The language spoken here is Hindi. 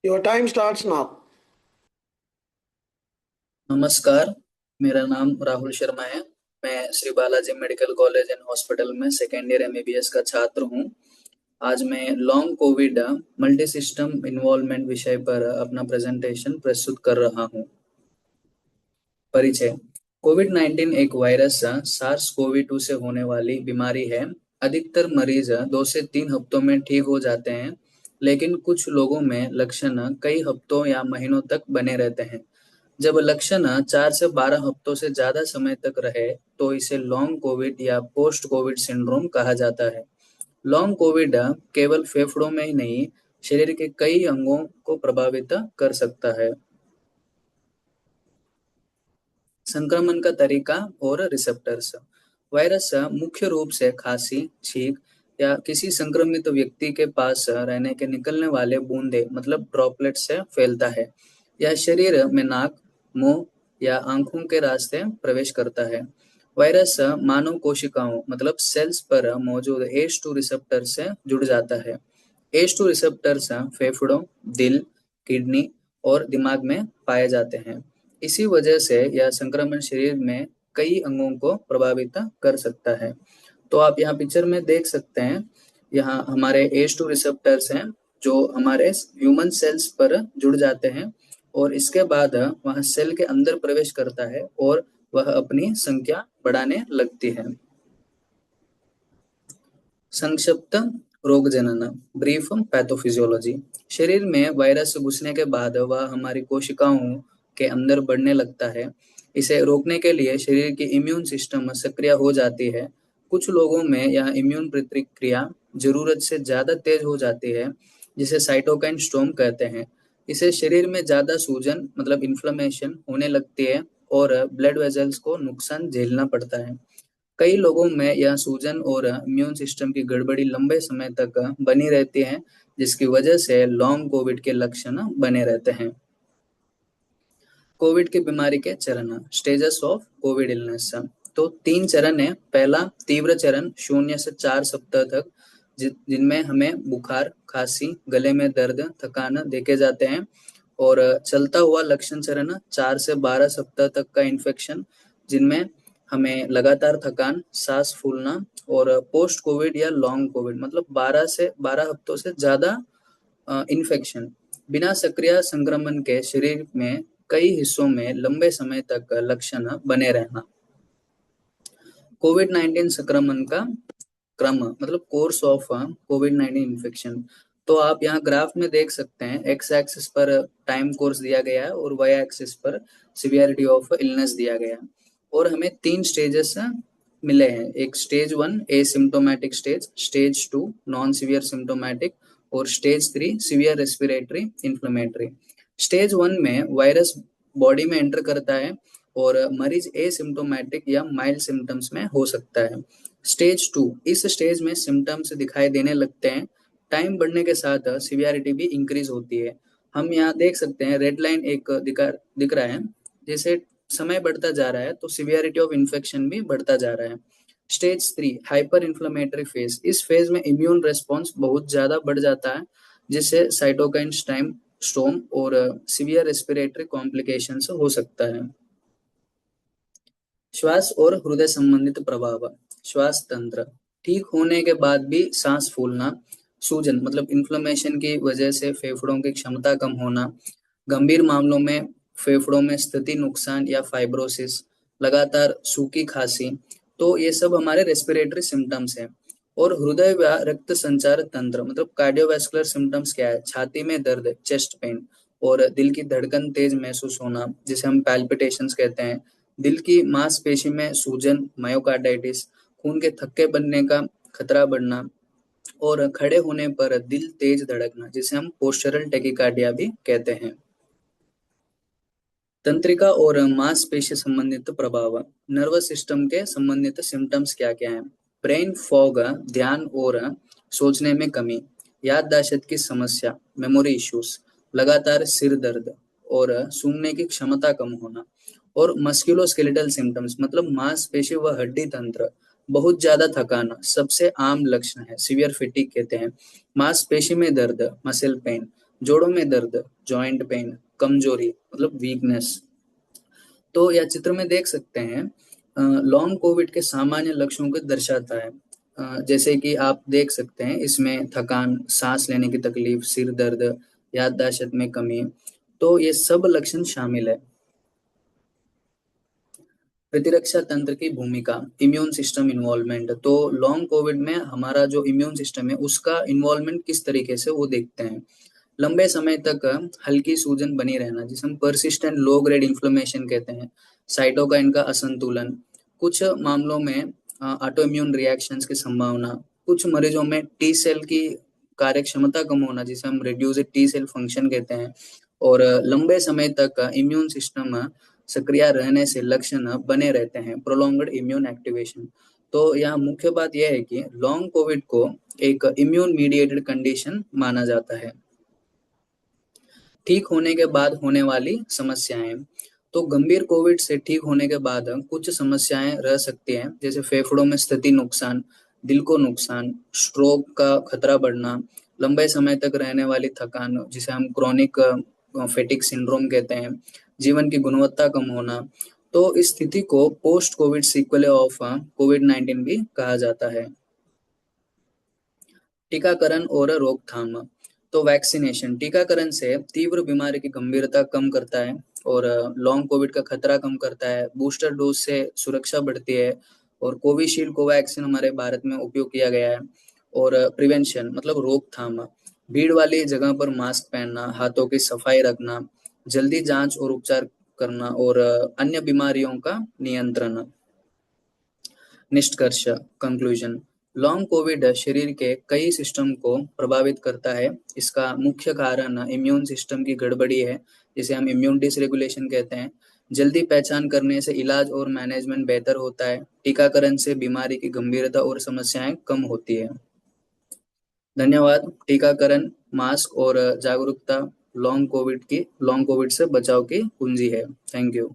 Your time starts now. नमस्कार। मेरा नाम राहुल शर्मा है। मैं Shri Balaji medical college and hospital में सेकेंड ईयर एमबीबीएस का छात्र हूँ। आज मैं long Covid multi system involvement विषय पर अपना प्रेजेंटेशन प्रस्तुत कर रहा हूँ। परिचय। कोविड 19 एक वायरस सार्स कोवी 2 से होने वाली बीमारी है। अधिकतर मरीज 2 से 3 हफ्तों में ठीक हो जाते हैं, लेकिन कुछ लोगों में लक्षण कई हफ्तों या महीनों तक बने रहते हैं। जब लक्षण 4 से 12 हफ्तों से ज्यादा समय तक रहे तो इसे लॉन्ग कोविड या पोस्ट कोविड सिंड्रोम कहा जाता है। लॉन्ग कोविड केवल फेफड़ों में ही नहीं, शरीर के कई अंगों को प्रभावित कर सकता है। संक्रमण का तरीका और रिसेप्टर्स। वायरस मुख्य रूप से खांसी, छींक या किसी संक्रमित व्यक्ति के पास रहने के निकलने वाले बूंदे मतलब ड्रॉपलेट से फैलता है। यह शरीर में नाक, मुंह या आंखों के रास्ते प्रवेश करता है। वायरस मानव कोशिकाओं मतलब सेल्स पर मौजूद H2 रिसेप्टर से जुड़ जाता है। H2 रिसेप्टर्स फेफड़ों, दिल, किडनी और दिमाग में पाए जाते हैं। इसी वजह से यह संक्रमण शरीर में कई अंगों को प्रभावित कर सकता है। तो आप यहाँ पिक्चर में देख सकते हैं, यहाँ हमारे H2 रिसेप्टर्स हैं जो हमारे ह्यूमन सेल्स पर जुड़ जाते हैं और इसके बाद वह सेल के अंदर प्रवेश करता है और वह अपनी संख्या बढ़ाने लगती है। संक्षिप्त रोग जनन ब्रीफ पैथोफिजियोलॉजी। शरीर में वायरस घुसने के बाद वह हमारी कोशिकाओं के अंदर बढ़ने लगता है। इसे रोकने के लिए शरीर की इम्यून सिस्टम सक्रिय हो जाती है। कुछ लोगों में यह इम्यून प्रतिक्रिया जरूरत से ज्यादा तेज हो जाती है, जिसे साइटोकाइन स्टॉर्म कहते हैं। इसे शरीर में ज्यादा सूजन मतलब इन्फ्लेमेशन होने लगती है और ब्लड वेजल्स को नुकसान झेलना पड़ता है। कई लोगों में यह सूजन और इम्यून सिस्टम की गड़बड़ी लंबे समय तक बनी रहती है, जिसकी वजह से लॉन्ग कोविड के लक्षण बने रहते हैं। कोविड की बीमारी के चरण, स्टेजेस ऑफ कोविड इलनेस। तो 3 चरण है। पहला तीव्र चरण 0 से 4 सप्ताह तक, जिनमें हमें बुखार, खांसी, गले में दर्द, थकान देखे जाते हैं। और चलता हुआ लक्षण चरण 4 से 12 सप्ताह तक का इन्फेक्शन, जिनमें हमें लगातार थकान, सांस फूलना। और पोस्ट कोविड या लॉन्ग कोविड मतलब 12 से 12 हफ्तों से ज्यादा इन्फेक्शन, बिना सक्रिय संक्रमण के शरीर में कई हिस्सों में लंबे समय तक लक्षण बने रहना। कोविड 19 संक्रमण का क्रम मतलब कोर्स ऑफ कोविड 19 इन्फेक्शन। तो आप यहाँ ग्राफ में देख सकते हैं, एक्स एक्सिस पर टाइम कोर्स दिया गया है और वाई एक्सिस पर सिवियरिटी ऑफ इलनेस दिया गया है। और हमें 3 स्टेजेस मिले हैं, एक stage 1 asymptomatic stage, stage 2 non severe symptomatic और stage 3 severe respiratory inflammatory. Stage 1 में वायरस बॉडी में एंटर करता है और मरीज एसिम्टोमेटिक या माइल्ड सिम्टम्स में हो सकता है। स्टेज 2, इस स्टेज में सिम्टम्स दिखाई देने लगते हैं। टाइम बढ़ने के साथ सिवियरिटी भी इंक्रीज होती है। हम यहाँ देख सकते हैं, रेड लाइन एक दिख रहा है। जैसे समय बढ़ता जा रहा है तो सिवियरिटी ऑफ इन्फेक्शन भी बढ़ता जा रहा है। स्टेज 3 हाइपर इन्फ्लेमेटरी फेज, इस फेज में इम्यून रेस्पॉन्स बहुत ज्यादा बढ़ जाता है, जिससे साइटोकाइन स्टॉर्म और सीवियर रेस्पिरेटरी कॉम्प्लिकेशंस हो सकता है। श्वास और हृदय संबंधित प्रभाव। श्वास तंत्र, ठीक होने के बाद भी सांस फूलना, सूजन मतलब इन्फ्लेमेशन की वजह से फेफड़ों की क्षमता कम होना, गंभीर मामलों में फेफड़ों में स्थिति नुकसान या फाइब्रोसिस, लगातार सूखी खांसी। तो ये सब हमारे रेस्पिरेटरी सिम्टम्स हैं। और हृदय व रक्त संचार तंत्र मतलब कार्डियोवैस्कुलर सिम्टम्स क्या है, छाती में दर्द, चेस्ट पेन और दिल की धड़कन तेज महसूस होना, जिसे हम पैल्पिटेशंस कहते हैं। दिल की मांसपेशी में सूजन, मायोकार्डाइटिस, खून के थक्के बनने का खतरा बढ़ना और खड़े होने पर दिल तेज धड़कना, जिसे हम पोस्चरल टेकिकार्डिया भी कहते हैं। तंत्रिका और मांसपेशी संबंधित प्रभाव। नर्वस सिस्टम के संबंधित सिम्टम्स क्या क्या हैं? ब्रेन फॉग, ध्यान और सोचने में कमी, याददाश्त की समस्या, मेमोरी इश्यूज, लगातार सिर दर्द और सूंघने की क्षमता कम होना। और मस्कुलोस्केलेटल सिम्टम्स मतलब मांसपेशी व हड्डी तंत्र, बहुत ज्यादा थकान सबसे आम लक्षण है, सीवियर फिटिक कहते हैं। मांसपेशी में दर्द, मसल पेन, जोड़ों में दर्द, जॉइंट पेन, कमजोरी मतलब वीकनेस। तो यह चित्र में देख सकते हैं, लॉन्ग कोविड के सामान्य लक्षणों को दर्शाता है। जैसे कि आप देख सकते हैं इसमें थकान, सांस लेने की तकलीफ, सिर दर्द, याददाश्त में कमी, तो ये सब लक्षण शामिल है। प्रतिरक्षा तंत्र की भूमिका, इम्यून सिस्टम इन्वॉल्वमेंट। तो लॉन्ग कोविड में हमारा जो इम्यून सिस्टम है उसका इन्वॉल्वमेंट किस तरीके से वो देखते हैं। लंबे समय तक हल्की सूजन बनी रहना, जिसे हम परसिस्टेंट लो ग्रेड इन्फ्लेमेशन कहते हैं। साइटोकाइन का असंतुलन, कुछ मामलों में ऑटो इम्यून रिएक्शंस की संभावना, कुछ मरीजों में टी सेल की कार्य क्षमता कम होना, जिसे हम रिड्यूस्ड टी सेल फंक्शन कहते हैं। और लंबे समय तक इम्यून सिस्टम सक्रिय रहने से लक्षण बने रहते हैं, प्रोलॉन्ग्ड इम्यून एक्टिवेशन। तो यहाँ मुख्य बात यह है कि लॉन्ग कोविड को एक इम्यून मीडिएटेड कंडीशन माना जाता है। ठीक होने के बाद होने वाली समस्याएं। तो गंभीर कोविड से ठीक होने के बाद कुछ समस्याएं रह सकती हैं, जैसे फेफड़ों में स्थिति नुकसान, दिल को नुकसान, स्ट्रोक का खतरा बढ़ना, लंबे समय तक रहने वाली थकान, जिसे हम क्रोनिक फैटिग सिंड्रोम कहते हैं, जीवन की गुणवत्ता कम होना। तो इस स्थिति को पोस्ट कोविड सीक्वल ऑफ कोविड-19 भी कहा जाता है। टीकाकरण और रोकथाम। तो वैक्सीनेशन, टीकाकरण से तीव्र बीमारी की गंभीरता कम करता है और लॉन्ग कोविड का खतरा कम करता है। बूस्टर डोज से सुरक्षा बढ़ती है और कोविशील्ड कोवैक्सीन हमारे भारत में उपयोग किया गया है। और प्रिवेंशन मतलब रोकथाम, भीड़ वाली जगह पर मास्क पहनना, हाथों की सफाई रखना, जल्दी जांच और उपचार करना और अन्य बीमारियों का नियंत्रण। निष्कर्ष, कंक्लूजन। लॉन्ग कोविड शरीर के कई सिस्टम को प्रभावित करता है। इसका मुख्य कारण इम्यून सिस्टम की गड़बड़ी है, जिसे हम इम्यून डिसरेगुलेशन कहते हैं। जल्दी पहचान करने से इलाज और मैनेजमेंट बेहतर होता है। टीकाकरण से बीमारी की गंभीरता और समस्याएं कम होती है। धन्यवाद। टीकाकरण, मास्क और जागरूकता लॉन्ग कोविड से बचाव की कुंजी है। Thank you.